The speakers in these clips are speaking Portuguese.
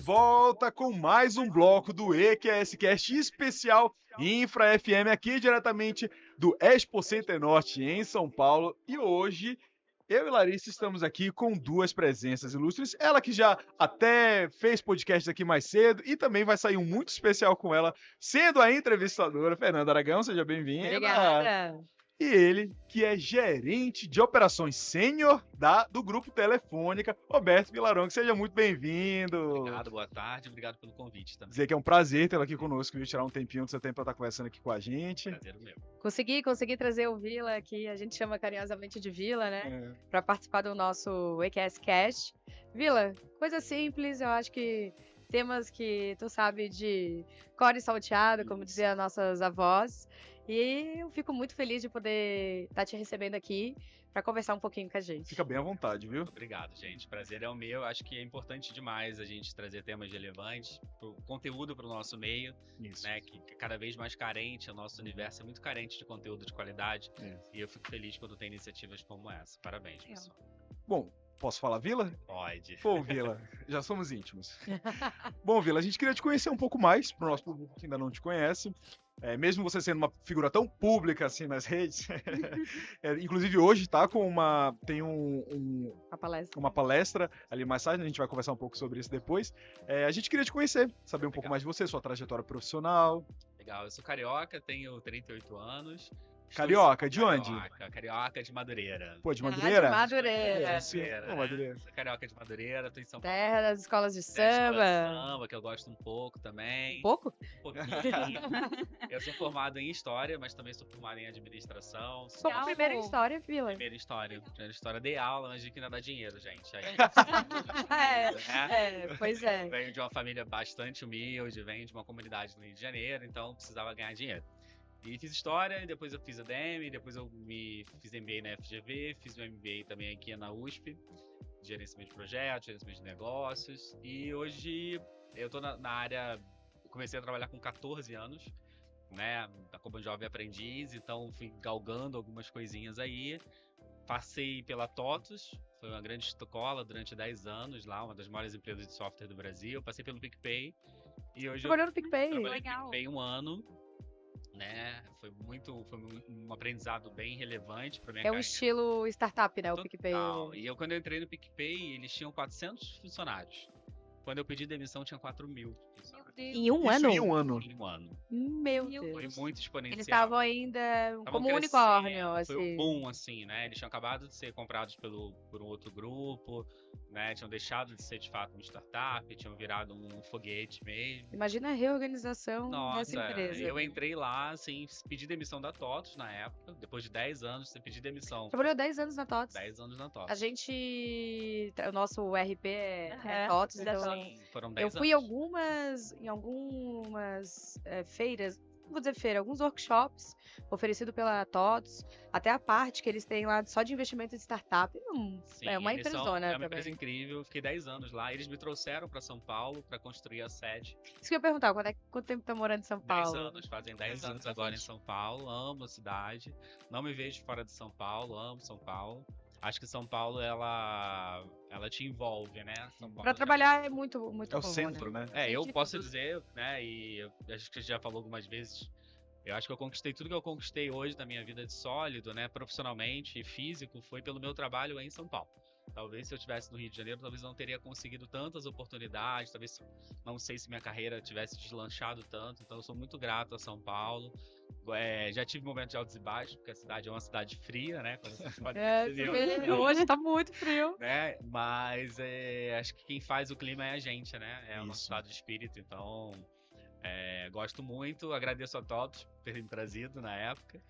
volta com mais um bloco do EQScast especial Infra FM, aqui diretamente do Expo Center Norte, em São Paulo. E hoje, eu e Larissa estamos aqui com duas presenças ilustres. Ela que já até fez podcast aqui mais cedo e também vai sair um muito especial com ela, sendo a entrevistadora, Fernanda Aragão. Seja bem-vinda. Obrigada. E ele, que é gerente de operações sênior do Grupo Telefônica, Roberto Vilaronga. Seja muito bem-vindo. Obrigado, boa tarde, obrigado pelo convite também. Dizer que é um prazer tê-lo aqui conosco, viu? Tirar um tempinho do seu tempo para estar conversando aqui com a gente. Prazer meu. Consegui trazer o Vila aqui, a gente chama carinhosamente de Vila, né? Para participar do nosso EQS Cast. Vila, coisa simples, eu acho que temas que tu sabe de core e salteado, como diziam nossas avós. E eu fico muito feliz de poder estar te recebendo aqui para conversar um pouquinho com a gente. Fica bem à vontade, viu? Obrigado, gente. Prazer é o meu. Acho que é importante demais a gente trazer temas relevantes, conteúdo para o nosso meio, Isso. né? Que é cada vez mais carente. O nosso universo é muito carente de conteúdo de qualidade. Isso. E eu fico feliz quando tem iniciativas como essa. Parabéns, pessoal. Bom, posso falar, Vila? Pode. Pô, Vila, já somos íntimos. Bom, Vila, a gente queria te conhecer um pouco mais, para o nosso público que ainda não te conhece. Mesmo você sendo uma figura tão pública assim nas redes, inclusive hoje tem uma palestra ali mais tarde, a gente vai conversar um pouco sobre isso depois. A gente queria te conhecer, saber um pouco mais de você, sua trajetória profissional. Legal, eu sou carioca, tenho 38 anos. Carioca, de onde? Carioca de Madureira. Pô, de Madureira? De Madureira. Madureira. Sou carioca de Madureira, tô em São Paulo. Terra das escolas de Escola de samba. samba, que eu gosto um pouco também. Um pouco? Um pouquinho. Eu sou formado em História, mas também sou formado em Administração. Bom, a primeira história, Vila. Primeira história, dei aula, mas de que não dá dinheiro, gente. Aí, Pois é. Venho de uma família bastante humilde, venho de uma comunidade no Rio de Janeiro, então precisava ganhar dinheiro. E fiz História, depois eu fiz ADM, depois eu fiz MBA na FGV, fiz um MBA também aqui na USP, Gerenciamento de Projetos, Gerenciamento de Negócios. E hoje eu tô na área, comecei a trabalhar com 14 anos, né, como jovem aprendiz, então fui galgando algumas coisinhas aí. Passei pela TOTUS, foi uma grande escola durante 10 anos lá, uma das maiores empresas de software do Brasil. Passei pelo PicPay. E hoje Trabalhou no PicPay? trabalhei no PicPay um ano. Né? Foi um aprendizado bem relevante para minha carreira. É um estilo startup, né? O PicPay. E quando eu entrei no PicPay, eles tinham 400 funcionários. Quando eu pedi demissão, tinha 4.000. Em um ano? Em um ano. Em um ano. Meu Deus. Foi muito exponencial. Eles estavam ainda como um crescendo, unicórnio, assim. Foi um boom, assim, né? Eles tinham acabado de ser comprados por um outro grupo, né? Tinham deixado de ser, de fato, uma startup, tinham virado um foguete mesmo. Imagina a reorganização Nossa, dessa empresa. eu entrei lá, assim, pedi demissão da TOTUS na época. Depois de 10 anos, você pediu demissão. Trabalhou 10 anos na TOTUS. 10 anos na TOTUS. A gente... O nosso RP é TOTUS, então... Sim, foram 10 Eu fui anos. em algumas feiras, não vou dizer feira, alguns workshops oferecidos pela TOTUS, até a parte que eles têm lá só de investimento de startup. Sim, É uma eles são- empresona É uma também. empresa incrível, eu fiquei 10 anos lá. Eles me trouxeram para São Paulo para construir a sede. Isso que eu ia perguntar, quanto tempo tá morando em São 10 Paulo? anos, fazem 10 anos agora em São Paulo. Amo a cidade, não me vejo fora de São Paulo, amo São Paulo. Acho que São Paulo, ela te envolve, né? São Paulo Pra trabalhar é muito, muito É o bom, centro, né? eu Gente, posso tudo. dizer, né, e acho que você já falou algumas vezes, eu acho que eu conquistei tudo que eu conquistei hoje na minha vida de sólido, né, profissionalmente e físico, foi pelo meu trabalho em São Paulo. Talvez se eu estivesse no Rio de Janeiro, talvez eu não teria conseguido tantas oportunidades, talvez não sei se minha carreira tivesse deslanchado tanto, então eu sou muito grato a São Paulo. Já tive momentos de altos e baixos, porque a cidade é uma cidade fria, né, como vocês podem perceber. Hoje tá muito frio. Né? Mas acho que quem faz o clima é a gente, né? É o nosso Isso. estado de espírito. Então, gosto muito, agradeço a todos por terem me trazido na época.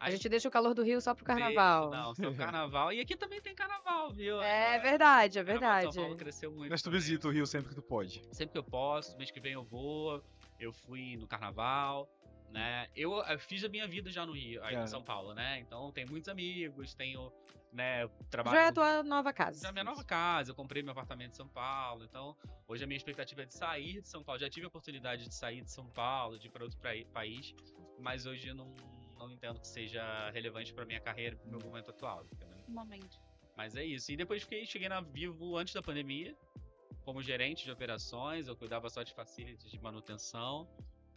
A gente deixa o calor do Rio só pro carnaval. Não, só o carnaval. E aqui também tem carnaval, viu? É verdade, é O carnaval de verdade. São Paulo cresceu muito. Mas tu também. visita o Rio sempre que tu pode. Sempre que eu posso, mês que vem eu vou. Eu fui no carnaval, né? Eu fiz a minha vida já no Rio, aí em São Paulo, né? Então tenho muitos amigos, tenho, né, trabalho. Já é a tua nova casa. Já é a minha nova casa, eu comprei meu apartamento em São Paulo, então hoje a minha expectativa é de sair de São Paulo. Já tive a oportunidade de sair de São Paulo, de ir para outro país, mas hoje eu não entendo que seja relevante para minha carreira e para o meu momento atual. Entendeu? Momento. Mas é isso. E depois cheguei na Vivo antes da pandemia, como gerente de operações, eu cuidava só de facilities de manutenção.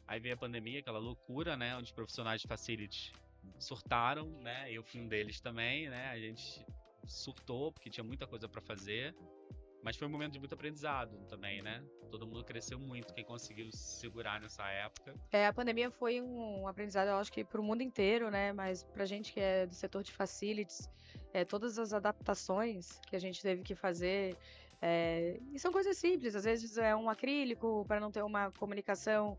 Aí veio a pandemia, aquela loucura, né? Onde os profissionais de facilities surtaram, né? Eu fui um deles também, né? A gente surtou, porque tinha muita coisa para fazer. Mas foi um momento de muito aprendizado também, né? Todo mundo cresceu muito, quem conseguiu se segurar nessa época. A pandemia foi um aprendizado, eu acho que para o mundo inteiro, né? Mas pra gente que é do setor de facilities, todas as adaptações que a gente teve que fazer, e são coisas simples, às vezes é um acrílico para não ter uma comunicação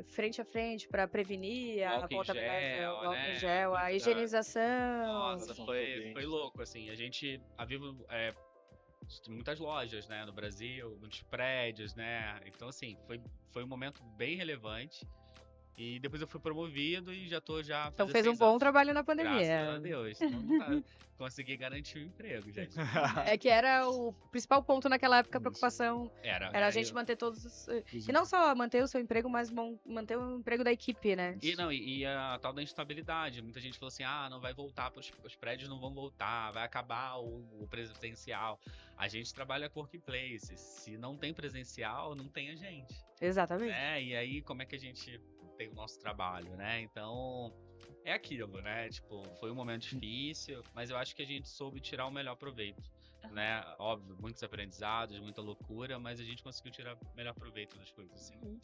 frente a frente para prevenir a contaminação, álcool em gel, a higienização. Nossa, foi louco, assim. A Vivo tem muitas lojas, né, no Brasil, muitos prédios, né? Então, assim, foi um momento bem relevante. E depois eu fui promovido e já tô Então fez um bom trabalho na pandemia. Graças a Deus. Não consegui garantir o emprego, gente. É que era o principal ponto naquela época, a preocupação era a gente manter todos os... E não só manter o seu emprego, mas manter o emprego da equipe, né? E a tal da instabilidade. Muita gente falou assim, não vai voltar, os prédios não vão voltar, vai acabar o presencial. A gente trabalha com workplace. Se não tem presencial, não tem a gente. Exatamente. E aí, como é que a gente tem o nosso trabalho, né? Então, é aquilo, né? Tipo, foi um momento difícil, mas eu acho que a gente soube tirar o melhor proveito, né? Óbvio, muitos aprendizados, muita loucura, mas a gente conseguiu tirar o melhor proveito das coisas, assim.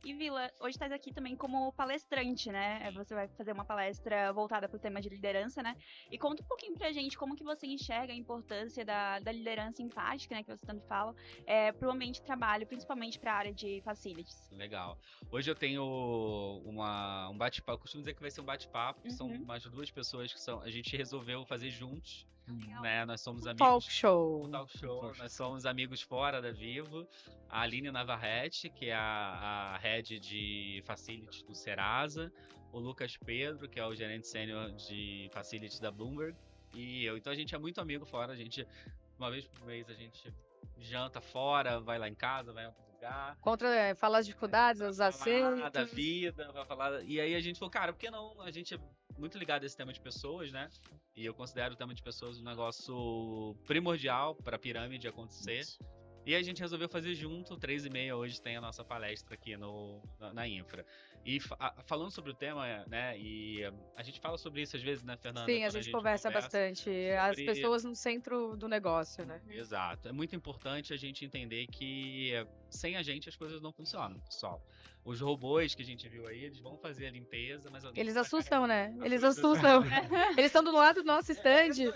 E Vila, hoje estás aqui também como palestrante, né? Você vai fazer uma palestra voltada para o tema de liderança, né? E conta um pouquinho pra gente como que você enxerga a importância da liderança empática, né? Que você tanto fala, para o ambiente de trabalho, principalmente para a área de facilities. Legal. Hoje eu tenho um bate-papo, eu costumo dizer que vai ser um bate-papo, que são mais de 2 pessoas a gente resolveu fazer juntos. Né? Nós somos amigos. Talk show. Nós somos amigos fora da Vivo. A Aline Navarrete, que é a head de Facilities do Serasa. O Lucas Pedro, que é o gerente sênior de Facilities da Bloomberg. E eu. Então a gente é muito amigo fora. Uma vez por mês, a gente janta fora, vai lá em casa, vai em outro lugar. Fala as dificuldades, os acertos. Da vida, vai falar. E aí a gente falou, cara, por que não? A gente é muito ligado a esse tema de pessoas, né? E eu considero o tema de pessoas um negócio primordial para a pirâmide acontecer. E a gente resolveu fazer junto, 3h30 hoje tem a nossa palestra aqui na Infra. E falando sobre o tema, né, e a gente fala sobre isso às vezes, né, Fernanda? Sim, a gente conversa bastante. As pessoas no centro do negócio, né? Exato. É muito importante a gente entender que sem a gente as coisas não funcionam, pessoal. Os robôs que a gente viu aí, eles vão fazer a limpeza, mas... Eles assustam, né? Eles assustam. Eles estão do lado do nosso stand.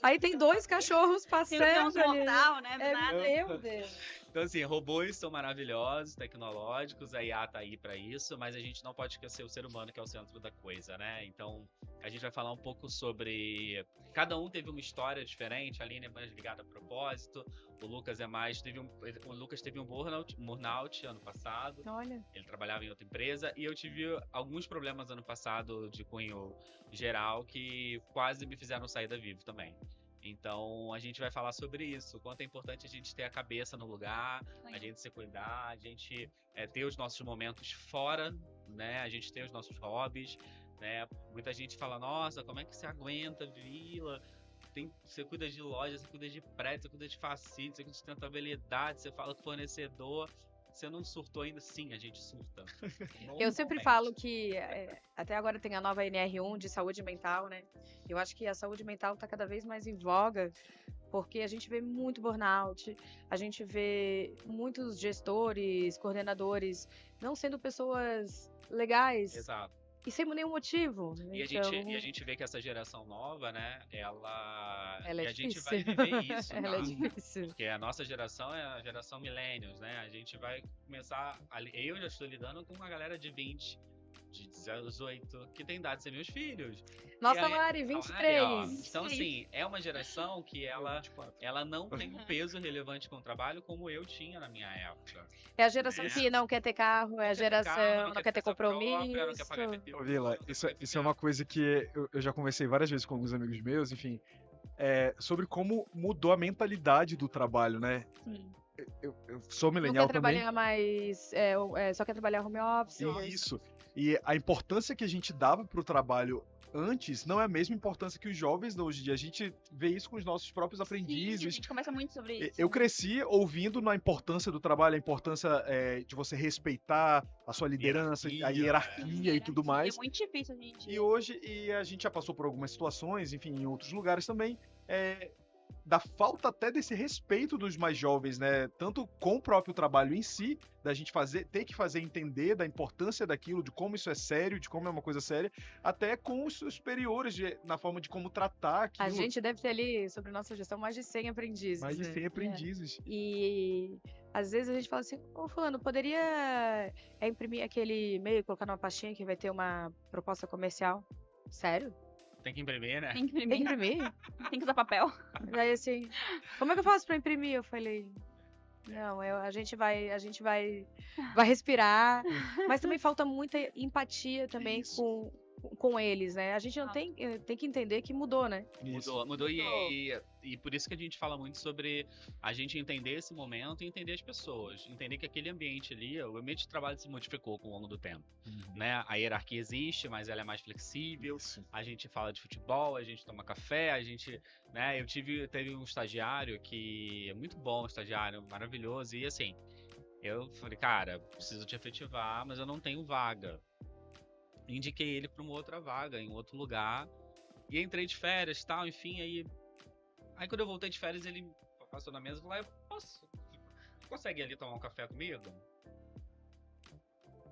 Aí tem 2 cachorros passando ali. Mortal, né? Meu Deus. Então, assim, robôs são maravilhosos, tecnológicos, a IA tá aí pra isso, mas a gente não pode esquecer o ser humano, que é o centro da coisa, né? Então, a gente vai falar um pouco sobre... Cada um teve uma história diferente, a Aline é mais ligada a propósito, o Lucas o Lucas teve um burnout ano passado. Olha. Ele trabalhava em outra empresa, e eu tive alguns problemas ano passado de cunho geral que quase me fizeram sair da Vivo também. Então, a gente vai falar sobre isso, o quanto é importante a gente ter a cabeça no lugar, a gente se cuidar, a gente ter os nossos momentos fora, né? A gente ter os nossos hobbies, né? Muita gente fala, nossa, como é que você aguenta, Vila? Você cuida de loja, você cuida de prédio, você cuida de facilities, você cuida de sustentabilidade, você fala com fornecedor. Você não surtou ainda? Sim, a gente surta. Eu sempre falo que até agora tem a nova NR1 de saúde mental, né? Eu acho que a saúde mental está cada vez mais em voga, porque a gente vê muito burnout, a gente vê muitos gestores, coordenadores não sendo pessoas legais. Exato. E sem nenhum motivo. E, então... a gente vê que essa geração nova, né, ela é e a difícil. gente vai viver isso, Ela é difícil. Porque a nossa geração é a geração millennials, né? A gente vai começar... Eu já estou lidando com uma galera de 20, de 18, que tem idade de ser meus filhos. Nossa, Lari, 23. Então, assim, é uma geração que ela não tem um peso relevante com o trabalho como eu tinha na minha época. É a geração que não quer ter carro, é a geração não quer ter compromisso. Não quer pagar IPTU, Ô, Vila, isso é uma coisa que eu já conversei várias vezes com alguns amigos meus, enfim, sobre como mudou a mentalidade do trabalho, né? Sim. Eu sou millennial também. Não quer trabalhar mais, só quer trabalhar home office. Isso. E a importância que a gente dava pro trabalho antes não é a mesma importância que os jovens hoje em dia. A gente vê isso com os nossos próprios Sim, a aprendizes. gente conversa muito sobre isso. Eu cresci ouvindo na importância do trabalho, a importância de você respeitar a sua liderança, a hierarquia e tudo mais. É muito difícil a gente. E hoje, a gente já passou por algumas situações, enfim, em outros lugares também, da falta até desse respeito dos mais jovens, né? Tanto com o próprio trabalho em si, da gente ter que fazer entender da importância daquilo, de como isso é sério, de como é uma coisa séria, até com os superiores, na forma de como tratar aquilo. A gente deve ter ali, sobre nossa gestão, mais de 100 aprendizes. Mais de né? 100 aprendizes. E às vezes a gente fala assim, ô fulano, poderia imprimir aquele e-mail e colocar numa pastinha que vai ter uma proposta comercial? Sério? Tem que imprimir, né? Tem que Tem que imprimir. imprimir? Tem que usar papel. Daí assim, como é que eu faço pra imprimir? Eu falei, não, a gente vai respirar, mas também falta muita empatia também com eles, né? A gente não tem que entender que mudou, né? Mudou e por isso que a gente fala muito sobre a gente entender esse momento e entender as pessoas. Entender que aquele ambiente ali, o ambiente de trabalho se modificou com o longo do tempo, né? A hierarquia existe, mas ela é mais flexível. A gente fala de futebol, a gente toma café, a gente, né? Teve um estagiário que é muito bom, estagiário, maravilhoso, e assim, eu falei, cara, preciso te efetivar, mas eu não tenho vaga. Indiquei ele para uma outra vaga, em outro lugar. E entrei de férias e tal, enfim, Aí quando eu voltei de férias, ele passou na mesa e falou, posso? Consegue ali tomar um café comigo?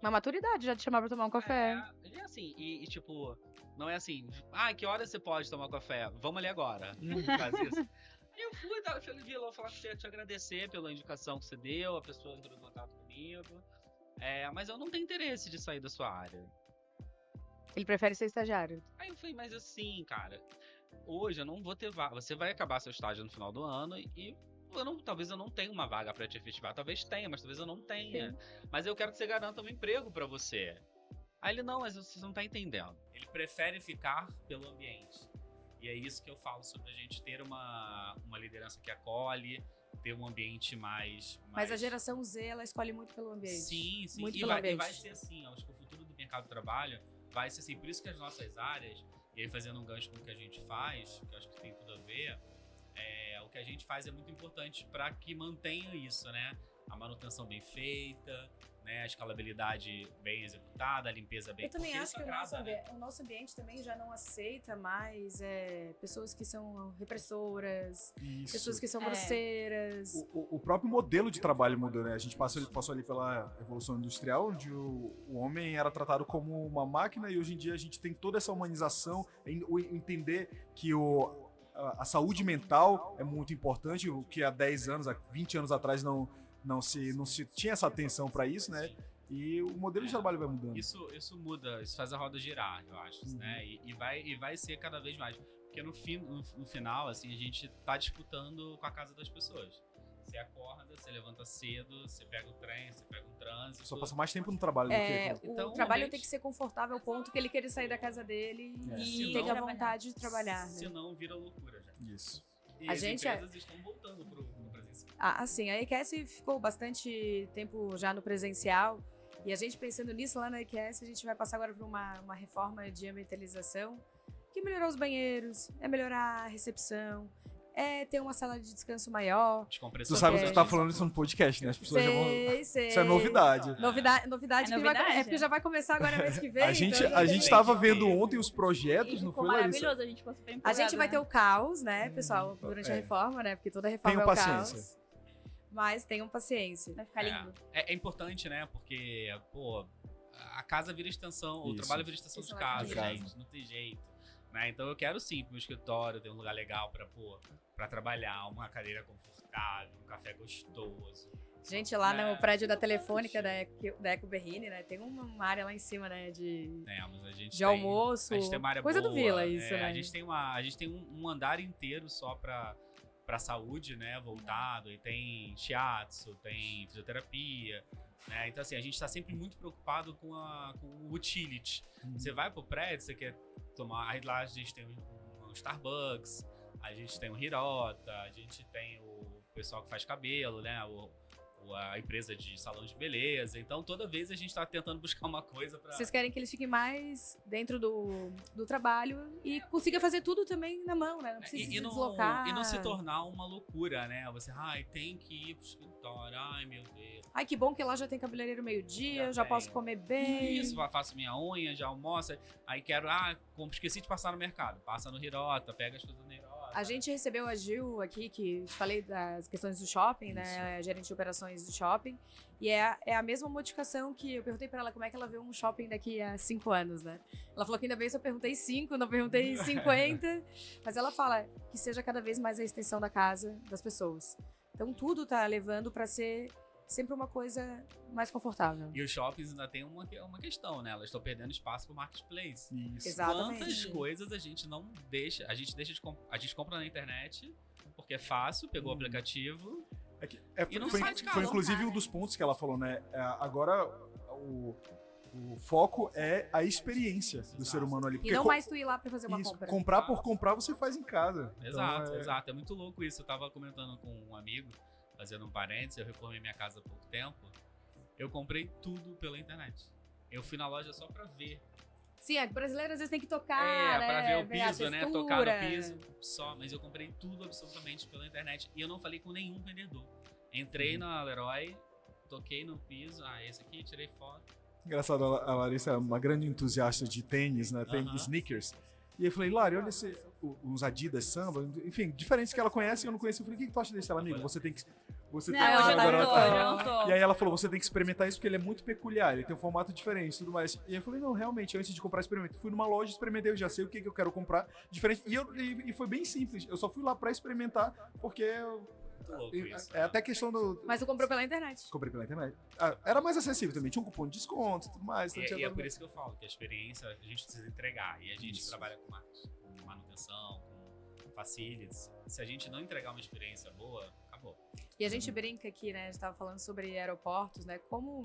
Uma maturidade já te chamar pra tomar um café. É assim, e tipo, não é assim, que hora você pode tomar um café? Vamos ali agora. Faz isso. Aí eu fui, vou falar com você, te agradecer pela indicação que você deu, a pessoa entrou em contato comigo. Mas eu não tenho interesse de sair da sua área. Ele prefere ser estagiário. Aí eu falei, mas assim, cara, hoje eu não vou ter vaga. Você vai acabar seu estágio no final do ano e talvez eu não tenha uma vaga pra te efetivar. Talvez tenha, mas talvez eu não tenha. Sim. Mas eu quero que você garanta um emprego pra você. Aí ele, não, mas você não tá entendendo. Ele prefere ficar pelo ambiente. E é isso que eu falo sobre a gente ter uma liderança que acolhe, ter um ambiente mais... Mas a geração Z, ela escolhe muito pelo ambiente. Sim. Muito e pelo ambiente. Vai ser assim. Acho que o futuro do mercado de trabalho vai ser assim. Por isso que as nossas áreas, e aí fazendo um gancho com o que a gente faz, que eu acho que tem tudo a ver, o que a gente faz é muito importante para que mantenha isso, né? A manutenção bem feita, né? A escalabilidade bem executada, a limpeza bem... Eu também acho que né? o nosso ambiente também já não aceita mais pessoas que são repressoras, pessoas que são grosseiras. O próprio modelo de trabalho mudou, né? A gente passou ali pela Revolução Industrial, onde o homem era tratado como uma máquina, e hoje em dia a gente tem toda essa humanização, entender que a saúde mental é muito importante, o que há 10 anos, há 20 anos atrás não se tinha essa atenção para isso, né? E o modelo de trabalho vai mudando. Isso muda, isso faz a roda girar, eu acho, né? E vai ser cada vez mais. Porque no final, assim, a gente tá disputando com a casa das pessoas. Você acorda, você levanta cedo, você pega o trem, você pega um trânsito. Só passa mais tempo no trabalho do que... Então, o trabalho tem que ser confortável ao ponto que ele queira sair da casa dele e tenha vontade de trabalhar. Né? Senão vira loucura já. Isso. E as empresas estão voltando pro presencial. Assim, a EQS ficou bastante tempo já no presencial. E a gente pensando nisso lá na EQS, a gente vai passar agora por uma reforma de ambientalização que melhorou os banheiros, melhorar a recepção, ter uma sala de descanso maior. Tu sabe que tu tá falando isso no podcast, né? As pessoas já vão... Sei. Isso é novidade. Novidade porque já vai começar agora mês que vem. A gente tava vendo ontem os projetos, não foi, Larissa? Maravilhoso, a gente ficou super empolgado. A gente vai ter o caos, né, pessoal, durante a reforma, né? Porque toda reforma tenham é o paciência. caos. Mas tenham paciência. Vai ficar lindo. É importante, né? Porque, a casa vira extensão, o trabalho vira extensão de casa, gente. Não tem jeito. Né? Então eu quero sim pro meu escritório ter um lugar legal pra trabalhar, uma cadeira confortável, um café gostoso. Gente, lá no prédio da Telefônica da Eco Berrini, né? Tem uma área lá em cima, né? De almoço. A gente tem uma área coisa boa, do Vila, isso, né? A gente tem um andar inteiro só pra saúde, né? Voltado. E tem shiatsu, tem fisioterapia. Né? Então, assim, a gente tá sempre muito preocupado com o utility. Você vai pro prédio, você quer tomar... Aí lá a gente tem um Starbucks, a gente tem um Hirota, a gente tem o pessoal que faz cabelo, né? O a empresa de salão de beleza. Então, toda vez a gente tá tentando buscar uma coisa pra... Vocês querem que eles fiquem mais dentro do trabalho e consiga fazer tudo também na mão, né? Não precisa se deslocar. E não se tornar uma loucura, né? Você, tem que ir pro escritório, ai meu Deus. Ai, que bom que lá já tem cabeleireiro meio-dia, já posso comer bem. Isso, faço minha unha, já almoço, aí quero, esqueci de passar no mercado. Passa no Hirota, pega as coisas no Hirota. A gente recebeu a Gil aqui, que falei das questões do shopping, né? Gerente de operações do shopping. E é a mesma modificação que eu perguntei pra ela como é que ela vê um shopping daqui a 5 anos, né? Ela falou que ainda bem se eu perguntei 5, não perguntei 50. Mas ela fala que seja cada vez mais a extensão da casa das pessoas. Então tudo tá levando pra ser sempre uma coisa mais confortável. E os shoppings ainda tem uma questão, né? Elas estão perdendo espaço pro marketplace. Isso. Exatamente. Quantas coisas a gente não deixa... A gente compra na internet, porque é fácil, pegou o aplicativo... E não sai de casa. Foi inclusive um dos pontos que ela falou, né? Agora o foco é a experiência do ser humano ali. E não mais tu ir lá pra fazer uma isso, compra. Comprar por comprar você faz em casa. Exato, Então, exato. É muito louco isso. Eu tava comentando com um amigo, fazendo um parênteses, eu reformei minha casa há pouco tempo. Eu comprei tudo pela internet. Eu fui na loja só pra ver. Sim, a brasileira às vezes tem que tocar, né? Pra ver o a piso, né? textura. Tocar no piso só. Mas eu comprei tudo absolutamente pela internet. E eu não falei com nenhum vendedor. Entrei na Leroy, toquei no piso. Esse aqui, tirei foto. Engraçado, a Larissa é uma grande entusiasta de tênis, né? Tênis, sneakers. E eu falei, Lari, olha uns Adidas Samba, enfim, diferentes que ela conhece e eu não conheço. Eu falei, o que tu acha desse? Ela, amigo, você tem que... Você Não, tem hoje eu agora não tô, tá- eu não tô. E aí ela falou, você tem que experimentar isso porque ele é muito peculiar, ele tem um formato diferente e tudo mais. E eu falei, não, realmente, antes de comprar, experimento. Fui numa loja, experimentei, eu já sei o que eu quero comprar, diferente. E foi bem simples, eu só fui lá pra experimentar, porque... Muito louco isso. É até questão do... Mas tu comprou pela internet. Comprei pela internet. Era mais acessível também, tinha um cupom de desconto e tudo mais. Então E é por isso que eu falo, que a experiência a gente precisa entregar. E a gente trabalha com marketing, com manutenção, com facilities. Se a gente não entregar uma experiência boa, acabou. E a gente brinca aqui, né? A gente tava falando sobre aeroportos, né? Como,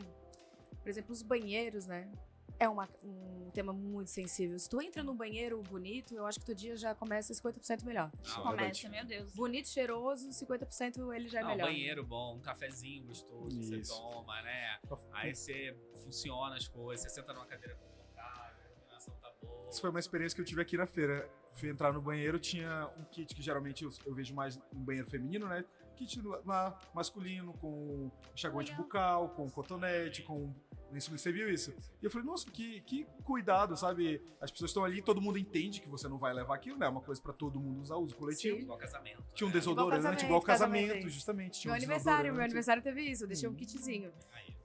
por exemplo, os banheiros, né? É um tema muito sensível. Se tu entra num banheiro bonito, eu acho que teu dia já começa 50% melhor. Começa, meu Deus. Bonito, cheiroso, 50% ele já é melhor. Um banheiro bom, um cafezinho gostoso que você toma, né? Aí você funciona as coisas, você senta numa cadeira confortável, a iluminação tá boa. Isso foi uma experiência que eu tive aqui na feira. Fui entrar no banheiro, tinha um kit que geralmente eu vejo mais no banheiro feminino, né? Kit lá masculino, com enxaguante bucal, com cotonete, com... Você viu isso? E eu falei, nossa, que cuidado, sabe? As pessoas estão ali, todo mundo entende que você não vai levar aquilo, né? É uma coisa pra todo mundo usar, uso coletivo. Igual casamento. Tinha um né? desodorante, igual casamento, justamente. Tinha Meu aniversário teve isso, eu deixei um kitzinho. Aí.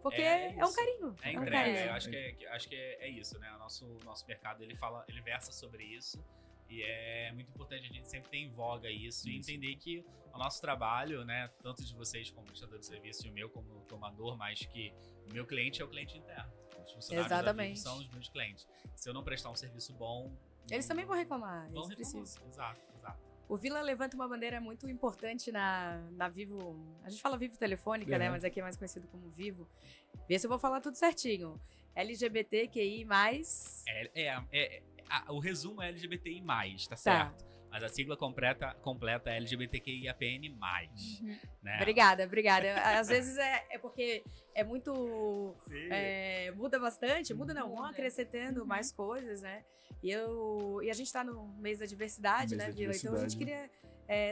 Porque é um carinho. É um entrega, carinho. eu acho que é isso, né? O nosso mercado, ele versa sobre isso. E é muito importante a gente sempre ter em voga isso e entender que o nosso trabalho, né, tanto de vocês como prestador de serviço e o meu como tomador, mas que o meu cliente é o cliente interno. Os funcionários da Vivo são os meus clientes. Se eu não prestar um serviço bom... Eles também vão reclamar, Vão eles reclamar. precisam. Exato. O Vila levanta uma bandeira muito importante na Vivo. A gente fala Vivo Telefônica, né? Mas aqui é mais conhecido como Vivo. Vê se eu vou falar tudo certinho. LGBTQI+. O resumo é LGBTI+, tá certo? Mas a sigla completa é LGBTQIAPN+. Né? Obrigada. Às vezes é porque é muito... muda bastante. Vão acrescentando mais coisas, né? E a gente tá no mês da diversidade, né, Vila? Então a gente queria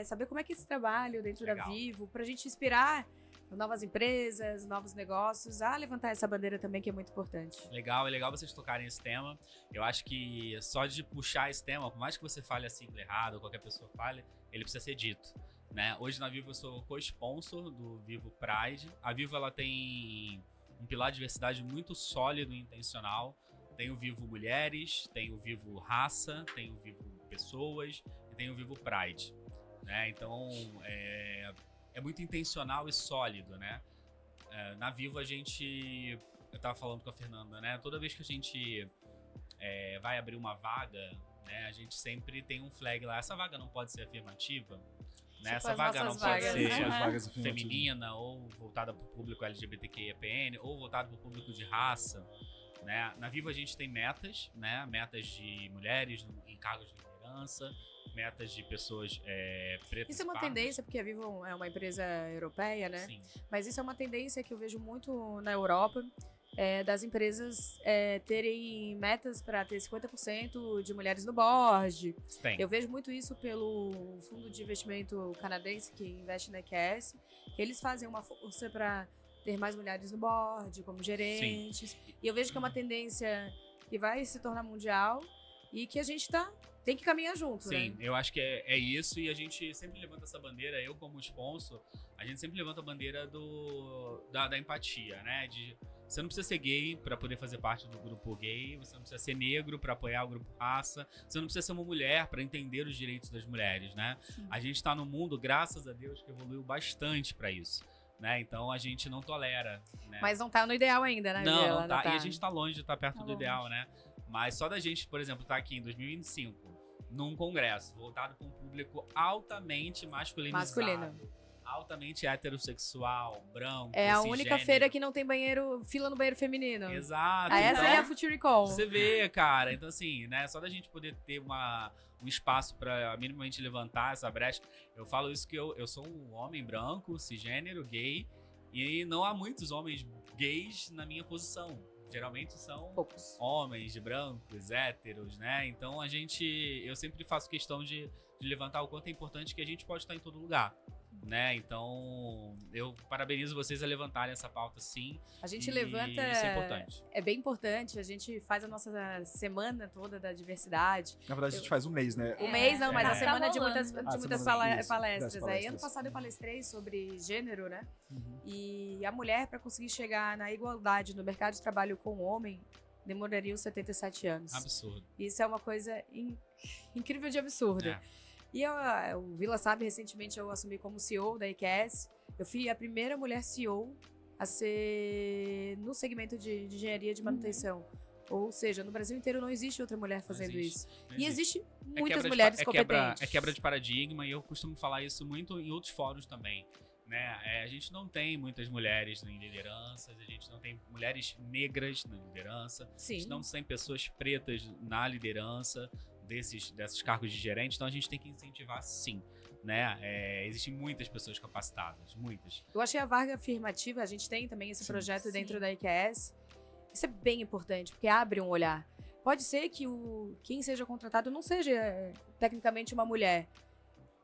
saber como é que é esse trabalho dentro da Vivo, pra gente inspirar novas empresas, novos negócios, a levantar essa bandeira também, que é muito importante. Legal, é legal vocês tocarem esse tema. Eu acho que só de puxar esse tema, por mais que você fale a sigla errada ou qualquer pessoa fale, ele precisa ser dito, né? Hoje na Vivo eu sou co-sponsor do Vivo Pride. A Vivo, ela tem um pilar de diversidade muito sólido e intencional. Tem o Vivo Mulheres, tem o Vivo Raça, tem o Vivo Pessoas e tem o Vivo Pride, né? Então, é muito intencional e sólido, né? Na Vivo eu tava falando com a Fernanda, né? Toda vez que a gente vai abrir uma vaga, né? A gente sempre tem um flag lá. Essa vaga não pode ser afirmativa, né? Tipo Essa vaga não pode ser as vagas feminina ou voltada para o público LGBTQIAPN ou voltada para o público de raça, né? Na Vivo a gente tem metas, né? Metas de mulheres em cargos de liderança, metas de pessoas pretas. Isso é uma pardas. tendência, porque a Vivo é uma empresa europeia, né? Sim. Mas isso é uma tendência que eu vejo muito na Europa, das empresas terem metas para ter 50% de mulheres no board. Tem. Eu vejo muito isso pelo fundo de investimento canadense que investe na EQS, que eles fazem uma força para ter mais mulheres no board, como gerentes. E eu vejo que é uma tendência que vai se tornar mundial e que a gente tem que caminhar junto, Sim, né? eu acho que é isso, e a gente sempre levanta essa bandeira, eu como sponsor, a gente sempre levanta a bandeira da empatia, né? Você não precisa ser gay pra poder fazer parte do grupo gay, você não precisa ser negro pra apoiar o grupo raça, você não precisa ser uma mulher pra entender os direitos das mulheres, né? A gente tá num mundo, graças a Deus, que evoluiu bastante pra isso. Né? Então a gente não tolera. Né? Mas não tá no ideal ainda, né? Não, Vila? não tá. E a gente tá longe de estar perto do longe. ideal, né? Mas só da gente, por exemplo, estar aqui em 2025, num congresso voltado para um público altamente masculinizado. Altamente heterossexual, branco, É a única cisgênero. feira que não tem fila no banheiro feminino. Exato. Essa então, é a Futuricon. Você vê, cara. Então, assim, né? Só da gente poder ter um espaço pra minimamente levantar essa brecha. Eu falo isso que eu sou um homem branco, cisgênero, gay. E não há muitos homens gays na minha posição. Geralmente são Poucos. homens brancos, héteros, né? Então eu sempre faço questão de levantar o quanto é importante que a gente pode estar em todo lugar, né? Então eu parabenizo vocês a levantarem essa pauta, sim. A gente e levanta. Isso é importante. É bem importante. A gente faz a nossa semana toda da diversidade. Na verdade, a gente faz um mês, né? O mês não, mas É. a semana de Tá muitas, rolando. de muitas semana, isso, palestras. das Aí, ano palestras. passado eu palestrei sobre gênero, né? Uhum. E a mulher, para conseguir chegar na igualdade no mercado de trabalho com o homem, demoraria uns 77 anos. Absurdo. Isso é uma coisa incrível de absurda. É. E o Vila sabe, recentemente eu assumi como CEO da EQS. Eu fui a primeira mulher CEO a ser no segmento de engenharia de manutenção. Ou seja, no Brasil inteiro não existe outra mulher fazendo existe, isso. não E existe. existe muitas quebra de mulheres pa- competentes. É quebra de paradigma, e eu costumo falar isso muito em outros fóruns também. Né? A gente não tem muitas mulheres em lideranças, a gente não tem mulheres negras na liderança, a Sim. gente não tem pessoas pretas na liderança desses cargos de gerente, então a gente tem que incentivar sim. Né? Existem muitas pessoas capacitadas, muitas. Eu achei a vaga afirmativa, a gente tem também esse Sim. projeto Sim. dentro da IQS. Isso é bem importante, porque abre um olhar. Pode ser que quem seja contratado não seja tecnicamente uma mulher,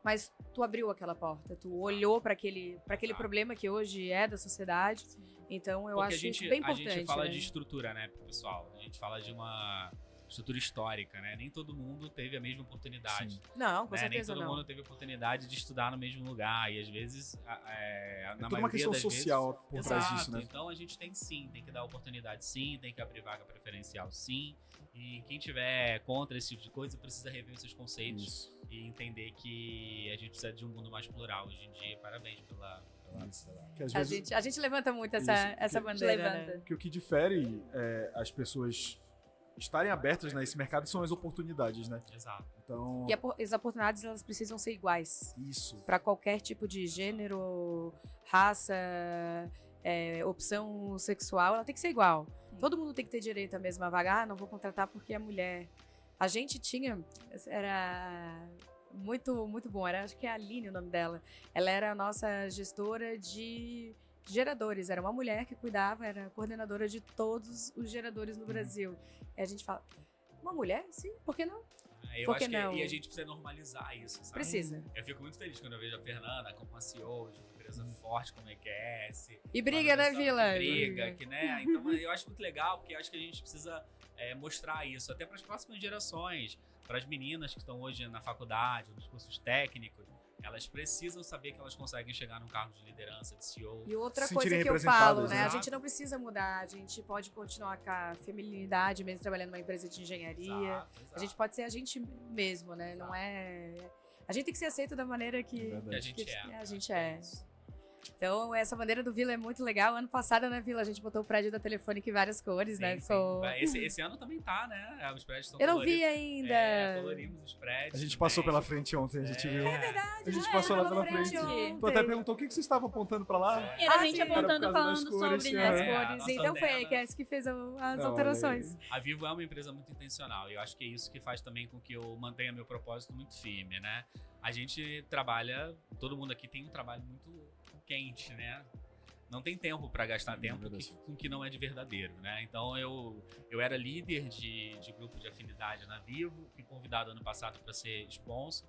mas tu abriu aquela porta, tu olhou para aquele problema que hoje é da sociedade. Então eu Porque acho isso bem importante. A gente fala né? de estrutura, né, pessoal? A gente fala de uma estrutura histórica, né? Nem todo mundo teve a mesma oportunidade. Sim. Não, com Né? Nem certeza todo não. mundo teve a oportunidade de estudar no mesmo lugar. E às vezes, É na toda uma maioria questão das social por vezes, trás exato. disso, né? Então a gente tem que dar oportunidade sim, tem que abrir vaga preferencial sim. E quem tiver contra esse tipo de coisa precisa rever os seus conceitos Isso. e entender que a gente precisa de um mundo mais plural hoje em dia. Parabéns pela Que às A vezes, gente levanta muito Isso, essa que- bandeira. levanta. Né? que o que difere as pessoas estarem abertas nesse mercado são as oportunidades, né? Exato. Então, E as oportunidades elas precisam ser iguais. isso. Para qualquer tipo de gênero, raça, opção sexual, ela tem que ser igual. Todo mundo tem que ter direito à mesma vaga. Ah, não vou contratar porque é mulher. A gente tinha, era muito, muito bom. Acho que é a Aline o nome dela. Ela era a nossa gestora de geradores. Era uma mulher que cuidava, era coordenadora de todos os geradores no Brasil. E a gente fala, uma mulher? Sim, por que não? Eu Por acho que que não? e a gente precisa normalizar isso, sabe? Precisa. Eu fico muito feliz quando eu vejo a Fernanda como uma CEO de uma empresa forte como a EQS. E briga, né, Vila? Que briga, que, né? Então eu acho muito legal, porque eu acho que a gente precisa mostrar isso até para as próximas gerações, para as meninas que estão hoje na faculdade, nos cursos técnicos. Elas precisam saber que elas conseguem chegar num cargo de liderança, de CEO. E outra Se coisa sentirem que eu falo, representadas, né? né? A gente não precisa mudar, a gente pode continuar com a feminilidade mesmo trabalhando numa empresa de engenharia. Exato. A gente pode ser a gente mesmo, né? Não é. A gente tem que ser aceito da maneira que Verdade. Que a gente que é. a gente é. Então, essa bandeira do Vila é muito legal. Ano passado, né, Vila, a gente botou o prédio da Telefônica em várias cores, né? Sim, Ficou... esse ano também tá, né? Os prédios estão Eu não vi coloridos. ainda. Colorimos os prédios. A gente também. passou pela frente ontem, a gente viu. É verdade. A gente né? passou lá Tava pela na frente. ontem. Tu até perguntou o que vocês estavam apontando pra lá. E era a Ah, gente sim. apontando, Era por causa falando das cores, sobre, As É, né? cores. nossa Então foi a antena. EQS que fez as Não, alterações. A Vivo é uma empresa muito intencional e eu acho que é isso que faz também com que eu mantenha meu propósito muito firme, né? A gente trabalha, todo mundo aqui tem um trabalho muito quente, né? Não tem tempo para gastar tempo com que não é de verdadeiro, né? Então eu era líder de grupo de afinidade na Vivo, fui convidado ano passado para ser sponsor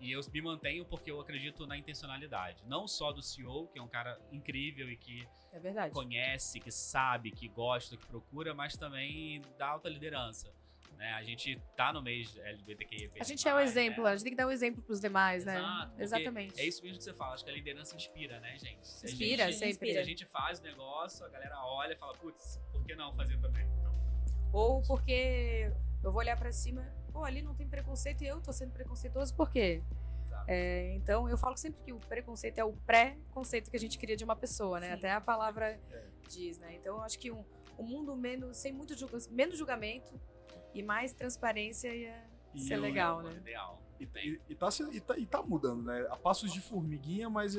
e eu me mantenho porque eu acredito na intencionalidade, não só do CEO, que é um cara incrível e que É verdade. conhece, que sabe, que gosta, que procura, mas também da alta liderança. Né? A gente tá no mês LGBTQIA+. A gente é o exemplo, né? a gente tem que dar o exemplo pros demais, né? Exato, porque Exatamente. É isso mesmo que você fala, acho que a liderança inspira, né, gente? Se a Inspira, gente, sempre. Se a gente faz o negócio, a galera olha e fala, putz, por que não fazer também? Então, Ou porque eu vou olhar pra cima, pô, ali não tem preconceito e eu tô sendo preconceituoso, por quê? exato. Então eu falo sempre que o preconceito é o pré-conceito que a gente cria de uma pessoa, né? Sim. Até a palavra diz, né? Então eu acho que um mundo sem muito menos julgamento e mais transparência ia ser legal, É o né? mundo ideal. E tá mudando, né? A passos de formiguinha, mas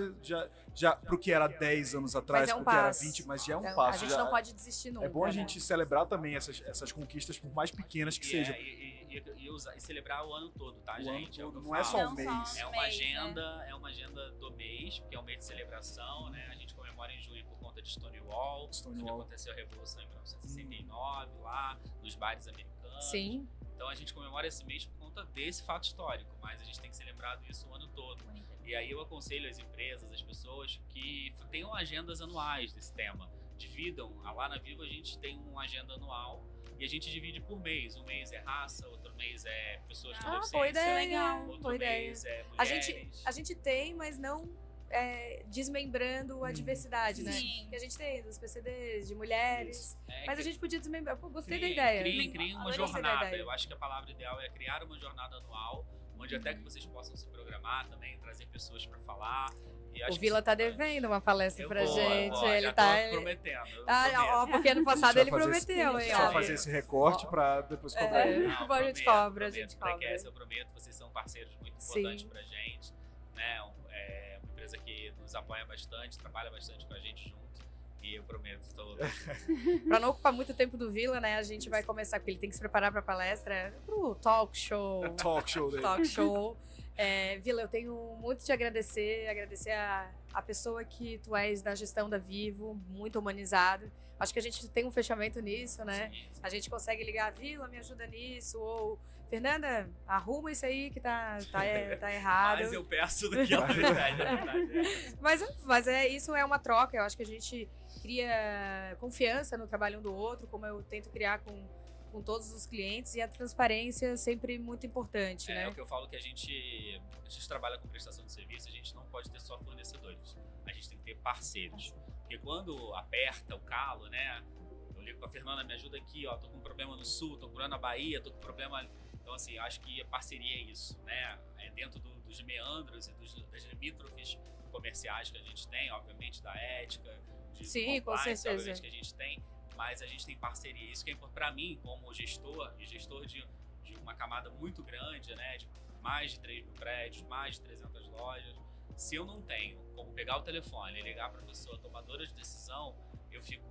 já pro que era 10 anos atrás, Mas é um pro que era passo. 20, mas já é um Então, passo. a gente já- não pode desistir nunca. É bom a né? gente celebrar também essas conquistas, por mais pequenas que sejam. E celebrar o ano todo, tá, O ano gente? todo, o que eu não é falo. só um Não mês. só É um uma mês, agenda, é uma agenda do mês, porque é um mês de celebração, né? A gente comemora em junho por conta de Stonewall, onde Stonewall. aconteceu a Revolução em 1969, lá nos bares americanos. Sim. Então a gente comemora esse mês por conta desse fato histórico, mas a gente tem que ser lembrado disso o ano todo. E aí eu aconselho as empresas, as pessoas que tenham agendas anuais desse tema. Dividam. Lá na Vivo a gente tem uma agenda anual e a gente divide por mês. Um mês é raça, outro mês é pessoas com Boa deficiência. ideia. Outro Boa ideia. mês é A mulheres. gente tem, mas não desmembrando a diversidade, né? Sim. Que a gente tem dos PCDs, de mulheres. É, Mas a gente podia desmembrar. Pô, gostei da criem- ideia. Criem uma Gostei da jornada. ideia. Eu acho que a palavra ideal é criar uma jornada anual, onde até que vocês possam se programar também, trazer pessoas para falar. E acho O que Vila isso tá é importante. devendo uma palestra pra gente. Já Ele tô tá. prometendo. eu Ah, prometo. ó, porque ano passado A ele gente vai fazer prometeu, hein? Só ó. fazer esse recorte pra depois cobrar. É. Não, Bom, a gente cobra, a gente prometo. cobra. Pra eu prometo, vocês são parceiros muito Sim. importantes pra gente. Né? É uma empresa que nos apoia bastante, trabalha bastante com a gente junto. E eu prometo, estou. Pra não ocupar muito tempo do Vila, né? A gente vai começar, porque ele tem que se preparar pra palestra, pro talk show. Talk show dele. Talk show. Vila, eu tenho muito te agradecer a pessoa que tu és da gestão da Vivo, muito humanizado. Acho que a gente tem um fechamento nisso, né? Sim, A gente consegue ligar, Vila, me ajuda nisso, ou Fernanda, arruma isso aí que tá errado. mas eu peço do que é verdade, é verdade. Mas isso é uma troca, eu acho que a gente cria confiança no trabalho um do outro, como eu tento criar com todos os clientes, e a transparência é sempre muito importante, É né? o que eu falo que a gente trabalha com prestação de serviço, a gente não pode ter só fornecedores, a gente tem que ter parceiros. Porque quando aperta o calo, né? Eu ligo pra Fernanda, me ajuda aqui, ó, tô com um problema no sul, tô curando a Bahia, tô com problema. Então, assim, eu acho que a parceria é isso, né? É dentro dos meandros e das limítrofes comerciais que a gente tem, obviamente, da ética, de Sim, com compliance, certeza. obviamente, que a gente tem, mas a gente tem parceria. Isso que é importante pra mim, como gestor, e gestor de uma camada muito grande, né? De mais de 3 mil prédios, mais de 300 lojas. Se eu não tenho como pegar o telefone e ligar pra pessoa tomadora de decisão, eu fico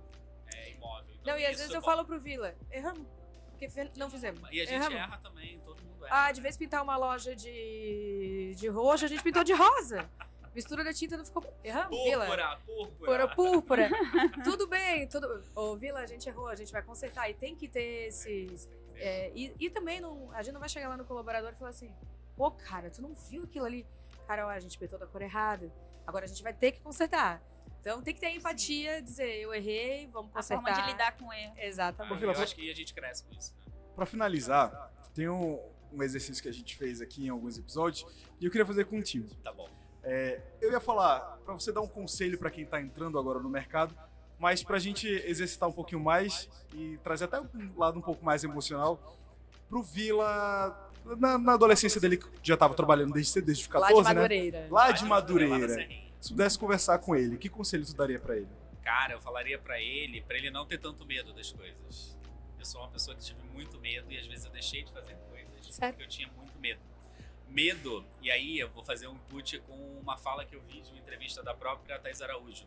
imóvel. Então, Não, e às isso vezes é eu bom. falo pro Vila, erramos, porque não fizemos. E a gente Erramos. erra também, todo mundo erra. Ah, de vez pintar uma loja de roxo, a gente pintou de rosa. Mistura da tinta não ficou. Erramos, Vila. Púrpura. Tudo bem, Ô, Vila, a gente errou, a gente vai consertar. E tem que ter esse. E também a gente não vai chegar lá no colaborador e falar assim: pô, cara, tu não viu aquilo ali? Cara, ó, a gente pintou da cor errada. Agora a gente vai ter que consertar. Então tem que ter empatia, dizer, eu errei, vamos A consertar. forma de lidar com ele. Exatamente. Ô, Vila, Eu acho que a gente cresce com isso, né? Pra finalizar, tem um exercício que a gente fez aqui em alguns episódios e eu queria fazer contigo. Tá bom. Eu ia falar pra você dar um conselho pra quem tá entrando agora no mercado, mas pra gente exercitar um pouquinho mais e trazer até um lado um pouco mais emocional pro Vila. Na adolescência dele, que já tava trabalhando desde cedo, desde os 14, Lá de né? Madureira. Lá de Lá na Madureira. Serrinha. Se pudesse conversar com ele, que conselho tu daria pra ele? Cara, eu falaria pra ele não ter tanto medo das coisas. Eu sou uma pessoa que tive muito medo e às vezes eu deixei de fazer coisas porque eu tinha muito medo. Medo, e aí eu vou fazer um input com uma fala que eu vi de uma entrevista da própria Thaís Araújo.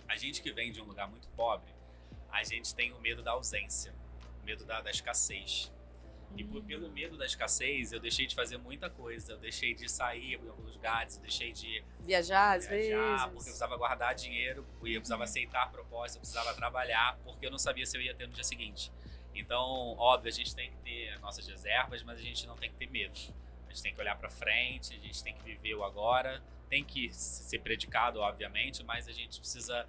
A gente que vem de um lugar muito pobre, a gente tem o medo da ausência, o medo da escassez. E pelo medo da escassez, eu deixei de fazer muita coisa. Eu deixei de sair em alguns lugares, eu deixei de Viajar, às vezes. porque eu precisava guardar dinheiro, eu precisava aceitar propostas, eu precisava trabalhar, porque eu não sabia se eu ia ter no dia seguinte. Então, óbvio, a gente tem que ter nossas reservas, mas a gente não tem que ter medo. A gente tem que olhar pra frente, a gente tem que viver o agora, tem que ser predicado, obviamente, mas a gente precisa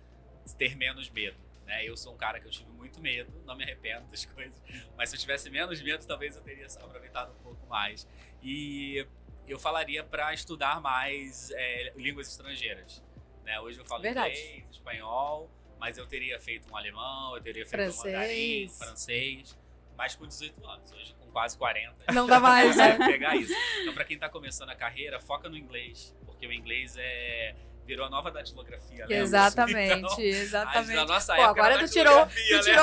ter menos medo. Né? Eu sou um cara que eu tive muito medo, não me arrependo das coisas, mas se eu tivesse menos medo, talvez eu teria aproveitado um pouco mais. E eu falaria para estudar mais línguas estrangeiras. Né? Hoje eu falo inglês, espanhol, mas eu teria feito um alemão, eu teria feito um mandarim, francês, mas com 18 anos, hoje com quase 40. Não dá mais, né? Pegar isso. Então, para quem tá começando a carreira, foca no inglês, porque o inglês virou a nova datilografia, né? Exatamente, então, exatamente. Na nossa época agora tu tirou,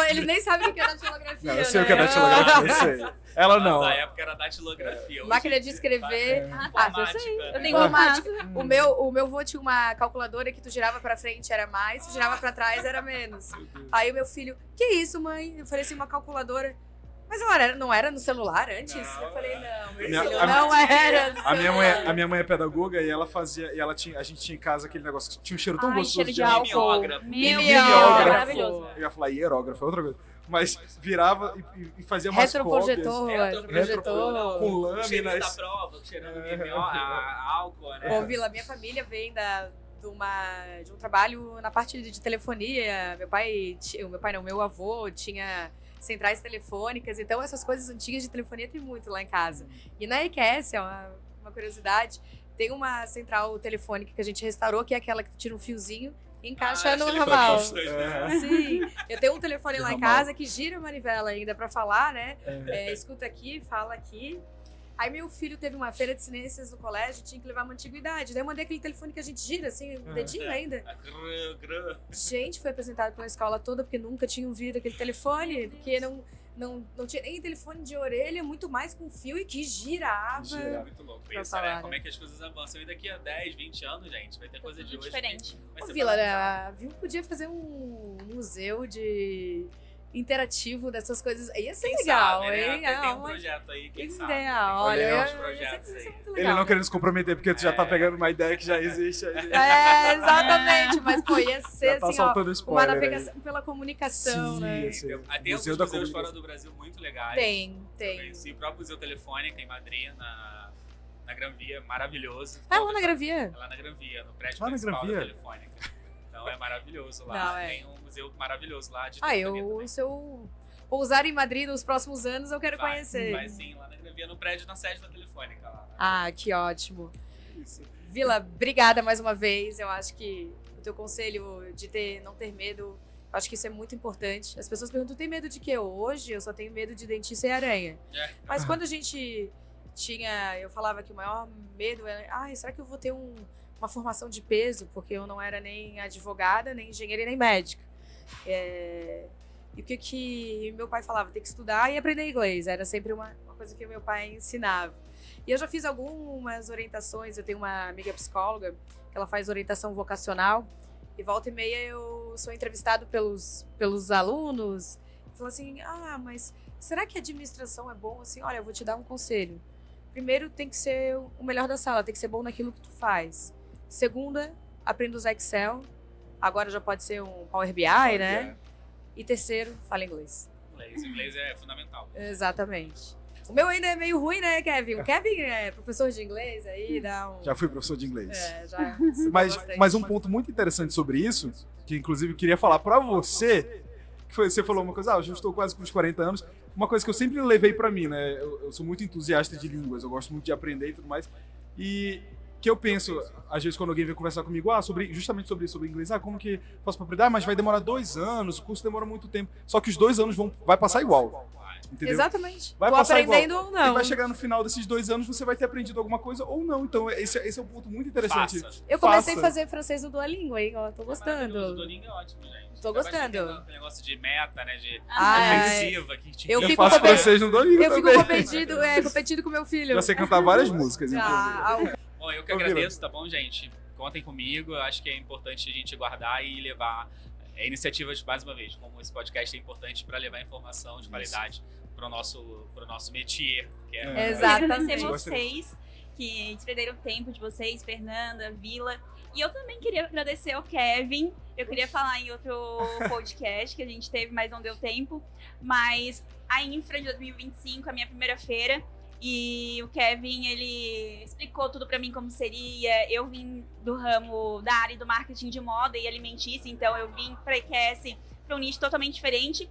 eles nem sabem o que é datilografia. Não, eu sei o que é datilografia, eu sei. Ela não. Na nossa época era datilografia. Máquina de escrever. Informática. Eu tenho informática. O meu avô tinha uma calculadora que tu girava pra frente era mais, tu girava pra trás era menos. Aí o meu filho, que isso, mãe? Eu falei assim, uma calculadora. Mas não era no celular antes? Não, eu falei, não, meu Minha- filho, a- não era no A celular. minha mãe é pedagoga e ela fazia. E ela tinha, a gente tinha em casa aquele negócio que tinha um cheiro tão Ai, gostoso cheiro de álcool. álcool. Mimeógrafo. Maravilhoso. Eu ia falar hierógrafo, é outra coisa. Mas virava e fazia umas Retroprojetor, cópias retroprojetor. com O cheirinho da lâminas. prova, cheirando álcool, né? Bom, Vila, minha família vem de um trabalho na parte de telefonia. Meu avô tinha centrais telefônicas, então essas coisas antigas de telefonia tem muito lá em casa. E na EQS, uma curiosidade, tem uma central telefônica que a gente restaurou, que é aquela que tu tira um fiozinho e encaixa no ramal. Sim, eu tenho um telefone lá em casa que gira a manivela ainda pra falar, né? Escuta aqui, fala aqui. Aí meu filho teve uma feira de ciências no colégio, tinha que levar uma antiguidade. Daí eu mandei aquele telefone que a gente gira, assim, o dedinho ainda. Gente, foi apresentado pela escola toda, porque nunca tinham ouvido aquele telefone, porque não tinha nem telefone de orelha, muito mais com fio e que girava. É muito louco Pra isso, falar, né? Como é que as coisas avançam. E daqui a 10, 20 anos, gente, vai ter coisa de hoje. Diferente. Vai Ô, ser Vila, banalizado. a Viu podia fazer um museu interativo dessas coisas. Ia ser Quem legal, sabe, né? hein? Até tem um projeto aí, quem sabe. Ideal, Tem olha, vários ia projetos ser aí. muito Ele legal. não querendo se comprometer, porque tu já tá pegando uma ideia que já existe aí. Exatamente, mas pô, ia ser Já tá assim, ó, soltando uma spoiler aí. navegação pela comunicação, né? Sim. Tem alguns Museu da museus Comunicação. fora do Brasil muito legais. Tem. Conheci o próprio Museu Telefônica em Madrid, na Gran Via, maravilhoso. Ah, lá na Gravia. É lá na Gran Via, no prédio Lá na principal Gran da Via? Telefônica. Então é maravilhoso lá. Não, é. Tem um museu maravilhoso lá de telefonia também. Se eu pousar em Madrid nos próximos anos, eu quero conhecer. Vai sim, lá na Gran Via, no prédio, na sede da Telefônica lá. Ah, que ótimo. Isso. Vila, obrigada mais uma vez. Eu acho que o teu conselho de não ter medo, acho que isso é muito importante. As pessoas perguntam, tem medo de quê? Hoje eu só tenho medo de dentista e aranha. Mas quando a gente eu falava que o maior medo era, será que eu vou ter uma formação de peso? Porque eu não era nem advogada, nem engenheira, nem médica. E o que meu pai falava? Tem que estudar e aprender inglês. Era sempre uma coisa que meu pai ensinava. E eu já fiz algumas orientações. Eu tenho uma amiga psicóloga que ela faz orientação vocacional. E volta e meia eu sou entrevistado pelos alunos. E falo assim, mas será que a administração é bom? Assim, olha, eu vou te dar um conselho. Primeiro, tem que ser o melhor da sala. Tem que ser bom naquilo que tu faz. Segunda, aprenda a usar Excel. Agora já pode ser um Power BI, né? E terceiro, fala inglês. Inglês é fundamental. Exatamente. O meu ainda é meio ruim, né, Kevin? O Kevin é professor de inglês, aí dá um... Já fui professor de inglês. Já Mas um ponto muito interessante sobre isso, que inclusive eu queria falar pra você, que foi, você falou uma coisa, eu já estou quase com os 40 anos, uma coisa que eu sempre levei pra mim, né? Eu sou muito entusiasta de línguas, eu gosto muito de aprender e tudo mais, e que eu penso, às vezes quando alguém vem conversar comigo, justamente sobre inglês, como que posso aprender? Mas vai demorar 2 anos, o curso demora muito tempo, só que os 2 anos vai passar igual. entendeu? Exatamente. Vai Tô passar aprendendo igual. ou E não. vai chegar no final desses 2 anos, você vai ter aprendido alguma coisa ou não. Então, esse é um ponto muito interessante. Faça. Eu comecei a Faça. fazer francês no Duolingo, hein? Ó, tô O gostando. Duolingo é ótimo, gente. Tô gostando. Aquele negócio de meta, né? De Ah, ofensiva. Que te eu Eu fico faço competindo. francês no Duolingo Eu fico também. competindo com meu filho. Já sei cantar várias músicas, inclusive. Ah, Bom, eu que Ô, Vila. agradeço, tá bom, gente? Contem comigo. Eu acho que é importante a gente guardar e levar iniciativas, mais uma vez, como esse podcast é importante para levar informação de qualidade pro nosso métier, que é Exatamente. Agradecer vocês que desprenderam tempo de vocês, Fernanda, Vila. E eu também queria agradecer ao Kevin. Eu queria falar em outro podcast que a gente teve, mas não deu tempo. Mas a Infra de 2025, a minha primeira feira. E o Kevin, ele explicou tudo pra mim como seria. Eu vim do ramo da área do marketing de moda e alimentícia, então eu vim pra EQS pra um nicho totalmente diferente.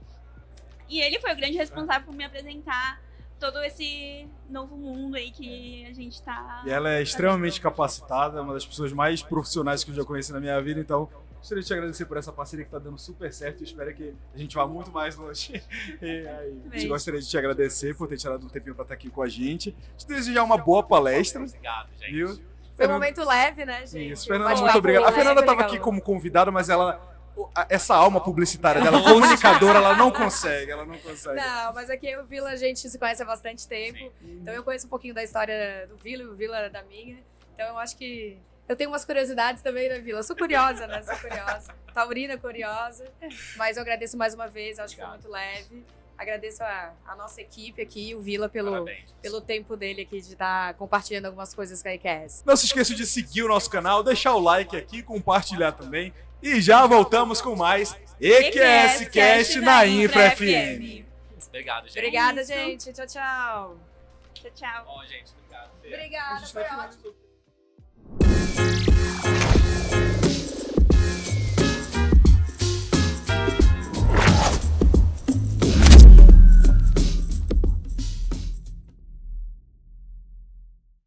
E ele foi o grande responsável por me apresentar todo esse novo mundo aí que a gente tá... E ela é extremamente capacitada, uma das pessoas mais profissionais que eu já conheci na minha vida, então gostaria de te agradecer por essa parceria que tá dando super certo e espero que a gente vá muito mais longe. E aí, a gente gostaria de te agradecer por ter tirado um tempinho pra estar aqui com a gente. Te desejar uma boa palestra, Obrigado, gente. viu? foi um momento leve, né, gente? Isso, Um Fernanda, bate-papo muito obrigado. A leve, Fernanda estava legal. aqui como convidada, mas essa alma publicitária dela, comunicadora, ela não consegue. Não, mas aqui eu e o Vila a gente se conhece há bastante tempo. Sim. Então eu conheço um pouquinho da história do Vila e o Vila da minha. Então eu acho que eu tenho umas curiosidades também da Vila. Eu sou curiosa, né? Sou curiosa. Taurina curiosa. Mas eu agradeço mais uma vez, acho que foi muito leve. Agradeço a nossa equipe aqui, o Vila, Parabéns. pelo tempo dele aqui de estar compartilhando algumas coisas com a IQS. Não se esqueça de seguir o nosso canal, deixar o like aqui, compartilhar também. E já voltamos com mais EQS Cast na Infra FM. Obrigado, gente. Obrigada, isso. gente. Tchau, tchau. Tchau, tchau. Bom, gente, obrigado. Fê. Obrigada, A gente vai foi finalizar. ótimo.